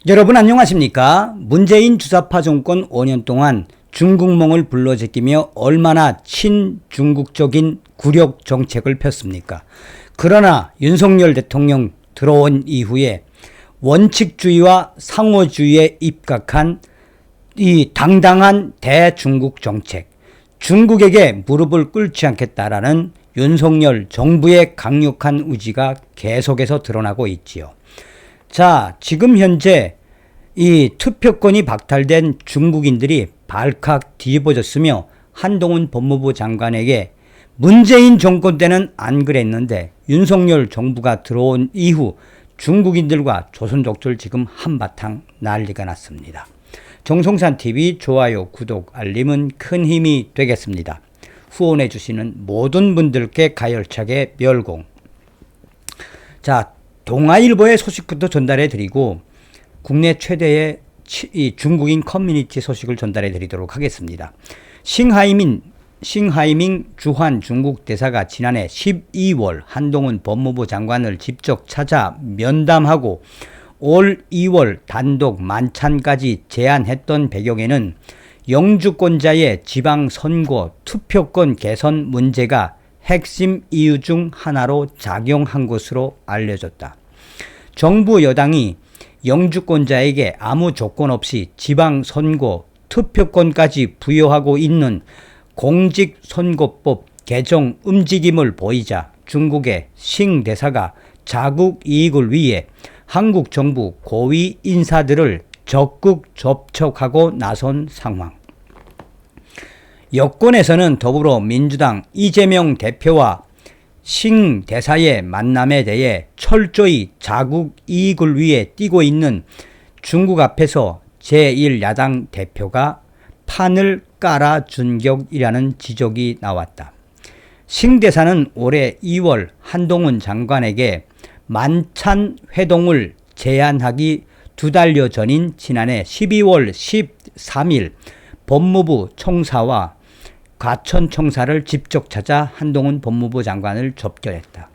여러분 안녕하십니까? 문재인 주사파 정권 5년 동안 중국몽을 불러제끼며 얼마나 친중국적인 굴욕 정책을 폈습니까? 그러나 윤석열 대통령 들어온 이후에 원칙주의와 상호주의에 입각한 이 당당한 대중국 정책, 중국에게 무릎을 꿇지 않겠다라는 윤석열 정부의 강력한 의지가 계속해서 드러나고 있지요. 자, 지금 현재 이 투표권이 박탈된 중국인들이 발칵 뒤집어졌으며 한동훈 법무부 장관에게 문재인 정권 때는 안 그랬는데 윤석열 정부가 들어온 이후 중국인들과 조선족들 지금 한바탕 난리가 났습니다. 정성산TV 좋아요, 구독, 알림은 큰 힘이 되겠습니다. 후원해 주시는 모든 분들께 가열차게 멸공. 자, 동아일보의 소식부터 전달해 드리고 국내 최대의 중국인 커뮤니티 소식을 전달해 드리도록 하겠습니다. 싱하이밍 주한 중국 대사가 지난해 12월 한동훈 법무부 장관을 직접 찾아 면담하고 올 2월 단독 만찬까지 제안했던 배경에는 영주권자의 지방선거 투표권 개선 문제가 핵심 이유 중 하나로 작용한 것으로 알려졌다. 정부 여당이 영주권자에게 아무 조건 없이 지방선거 투표권까지 부여하고 있는 공직선거법 개정 움직임을 보이자 중국의 싱 대사가 자국 이익을 위해 한국 정부 고위 인사들을 적극 접촉하고 나선 상황. 여권에서는 더불어민주당 이재명 대표와 싱 대사의 만남에 대해 철저히 자국 이익을 위해 뛰고 있는 중국 앞에서 제1야당 대표가 판을 깔아준 격이라는 지적이 나왔다. 싱 대사는 올해 2월 한동훈 장관에게 만찬 회동을 제안하기 2달여 전인 지난해 12월 13일 법무부 총사와 과천청사를 직접 찾아 한동훈 법무부 장관을 접견했다.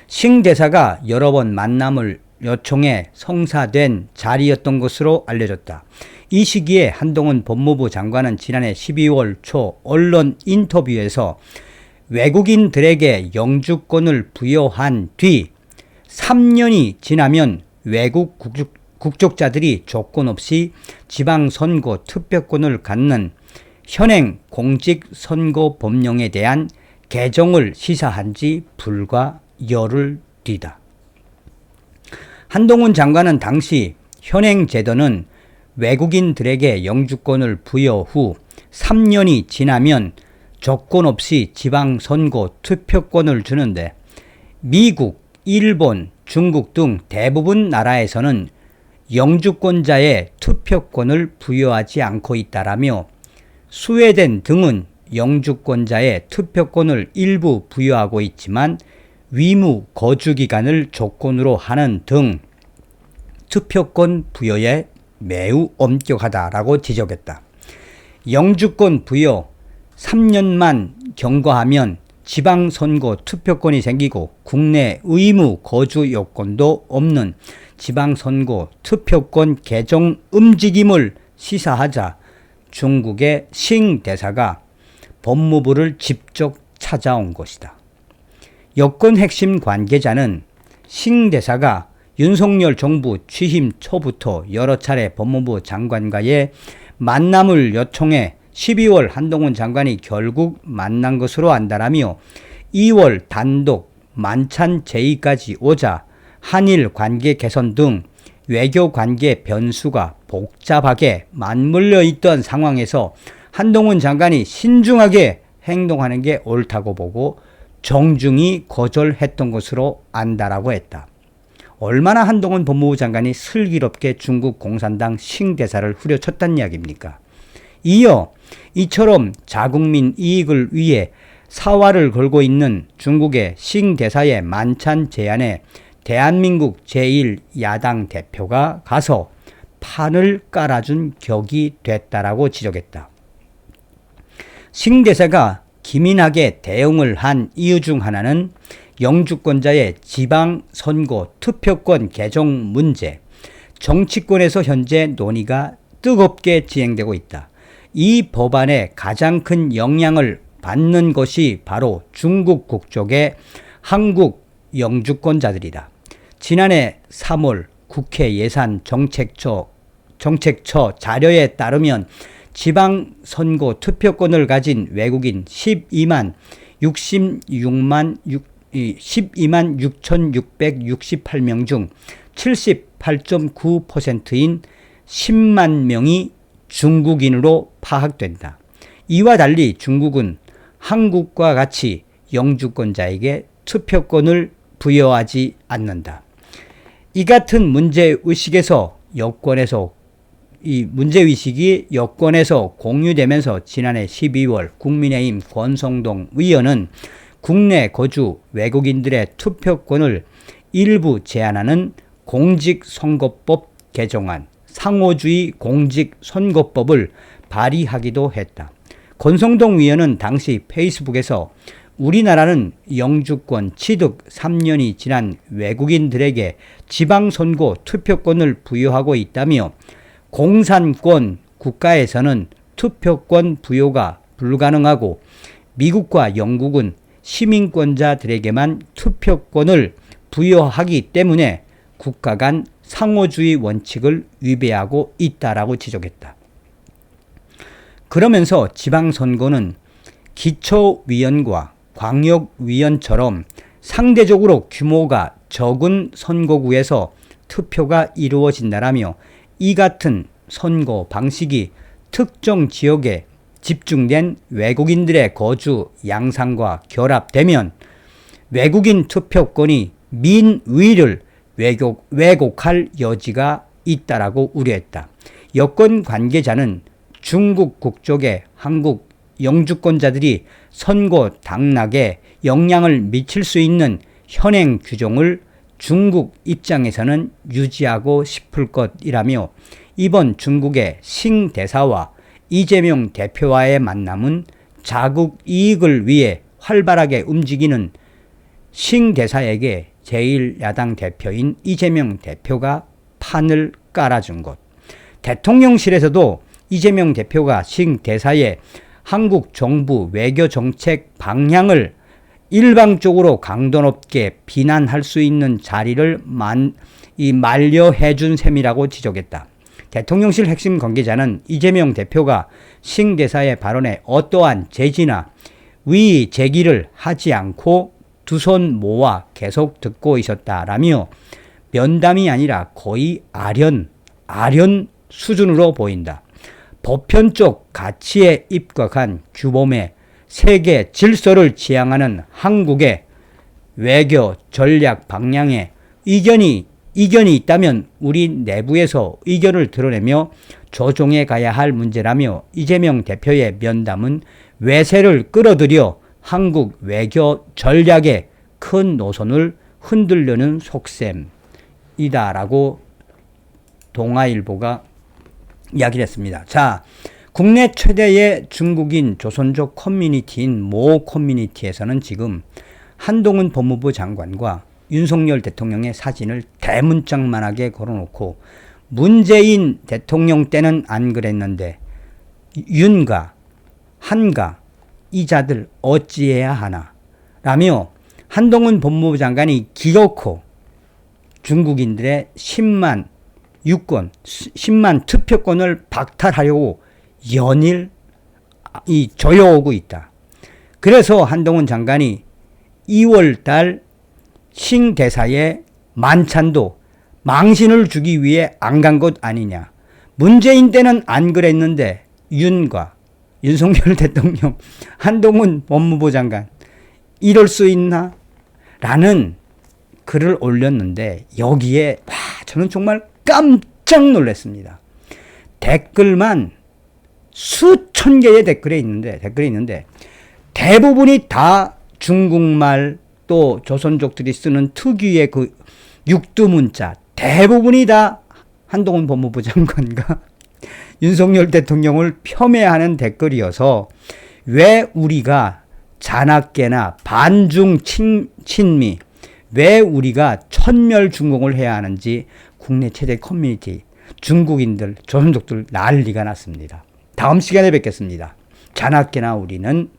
싱 대사가 여러 번 만남을 요청해 성사된 자리였던 것으로 알려졌다. 이 시기에 한동훈 법무부 장관은 지난해 12월 초 언론 인터뷰에서 외국인들에게 영주권을 부여한 뒤 3년이 지나면 외국 국적자들이 조건 없이 지방선거 투표권을 갖는 현행 공직선거법령에 대한 개정을 시사한 지 불과 열흘 뒤다. 한동훈 장관은 당시 현행 제도는 외국인들에게 영주권을 부여 후 3년이 지나면 조건 없이 지방선거 투표권을 주는데 미국, 일본, 중국 등 대부분 나라에서는 영주권자의 투표권을 부여하지 않고 있다라며 스웨덴 등은 영주권자의 투표권을 일부 부여하고 있지만 위무 거주기간을 조건으로 하는 등 투표권 부여에 매우 엄격하다라고 지적했다. 영주권 부여 3년만 경과하면 지방선거 투표권이 생기고 국내 의무 거주 요건도 없는 지방선거 투표권 개정 움직임을 시사하자 중국의 싱 대사가 법무부를 직접 찾아온 것이다. 여권 핵심 관계자는 싱 대사가 윤석열 정부 취임 초부터 여러 차례 법무부 장관과의 만남을 요청해 12월 한동훈 장관이 결국 만난 것으로 안다라며 2월 단독 만찬 제의까지 오자 한일 관계 개선 등 외교 관계 변수가 복잡하게 맞물려 있던 상황에서 한동훈 장관이 신중하게 행동하는 게 옳다고 보고 정중히 거절했던 것으로 안다라고 했다. 얼마나 한동훈 법무부 장관이 슬기롭게 중국 공산당 싱 대사를 후려쳤단 이야기입니까? 이어 이처럼 자국민 이익을 위해 사활을 걸고 있는 중국의 싱 대사의 만찬 제안에 대한민국 제1야당 대표가 가서 판을 깔아준 격이 됐다라고 지적했다. 싱 대사가 기민하게 대응을 한 이유 중 하나는 영주권자의 지방선거 투표권 개정 문제, 정치권에서 현재 논의가 뜨겁게 진행되고 있다. 이 법안의 가장 큰 영향을 받는 것이 바로 중국 국적의 한국 영주권자들이다. 지난해 3월 국회 예산정책처 자료에 따르면 지방선거 투표권을 가진 외국인 12만 6,668명 중 78.9%인 10만 명이 중국인으로 파악된다. 이와 달리 중국은 한국과 같이 영주권자에게 투표권을 부여하지 않는다. 이 같은 문제의식이 여권에서 공유되면서 지난해 12월 국민의힘 권성동 의원은 국내 거주 외국인들의 투표권을 일부 제한하는 공직선거법 개정안, 상호주의 공직선거법을 발의하기도 했다. 권성동 의원은 당시 페이스북에서 우리나라는 영주권 취득 3년이 지난 외국인들에게 지방선거 투표권을 부여하고 있다며 공산권 국가에서는 투표권 부여가 불가능하고 미국과 영국은 시민권자들에게만 투표권을 부여하기 때문에 국가 간 상호주의 원칙을 위배하고 있다라고 지적했다. 그러면서 지방선거는 기초위원과 광역위원처럼 상대적으로 규모가 적은 선거구에서 투표가 이루어진다라며 이 같은 선거 방식이 특정 지역에 집중된 외국인들의 거주 양상과 결합되면 외국인 투표권이 민의를 왜곡할 여지가 있다라고 우려했다. 여권 관계자는 중국 국적의 한국 영주권자들이 선거 당락에 영향을 미칠 수 있는 현행 규정을 중국 입장에서는 유지하고 싶을 것이라며 이번 중국의 싱 대사와 이재명 대표와의 만남은 자국 이익을 위해 활발하게 움직이는 싱 대사에게 제1야당 대표인 이재명 대표가 판을 깔아준 것. 대통령실에서도 이재명 대표가 싱 대사의 한국 정부 외교 정책 방향을 일방적으로 강도 높게 비난할 수 있는 자리를 만료해 준 셈이라고 지적했다. 대통령실 핵심 관계자는 이재명 대표가 싱 대사의 발언에 어떠한 제지나 위의 제기를 하지 않고 두 손 모아 계속 듣고 있었다라며 면담이 아니라 거의 아련 수준으로 보인다. 보편적 가치에 입각한 규범의 세계 질서를 지향하는 한국의 외교 전략 방향에 이견이 있다면 우리 내부에서 의견을 드러내며 조정해 가야 할 문제라며 이재명 대표의 면담은 외세를 끌어들여 한국 외교 전략의 큰 노선을 흔들려는 속셈이다라고 동아일보가 이야기를 했습니다. 자, 국내 최대의 중국인 조선족 커뮤니티인 모 커뮤니티에서는 지금 한동훈 법무부 장관과 윤석열 대통령의 사진을 대문짝만하게 걸어놓고 문재인 대통령 때는 안 그랬는데 윤가, 한가 이 자들 어찌해야 하나 라며 한동훈 법무부 장관이 기어코 중국인들의 10만 투표권을 박탈하려고 연일 조여오고 있다. 그래서 한동훈 장관이 2월달 싱 대사의 만찬도 망신을 주기 위해 안 간 것 아니냐. 문재인 때는 안 그랬는데 윤과 윤석열 대통령, 한동훈 법무부 장관 이럴 수 있나? 라는 글을 올렸는데 여기에 저는 정말 깜짝 놀랐습니다. 댓글만 수천 개의 댓글이 있는데 대부분이 다 중국말 또 조선족들이 쓰는 특유의 그 육두문자 대부분이 다 한동훈 법무부 장관과 윤석열 대통령을 폄훼하는 댓글이어서 왜 우리가 잔악계나 반중 친미 왜 우리가 천멸중공을 해야 하는지 국내 최대 커뮤니티, 중국인들, 조선족들 난리가 났습니다. 다음 시간에 뵙겠습니다. 자나깨나 우리는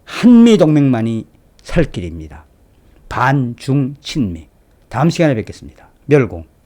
한미동맹만이 살 길입니다. 반중친미. 다음 시간에 뵙겠습니다. 멸공.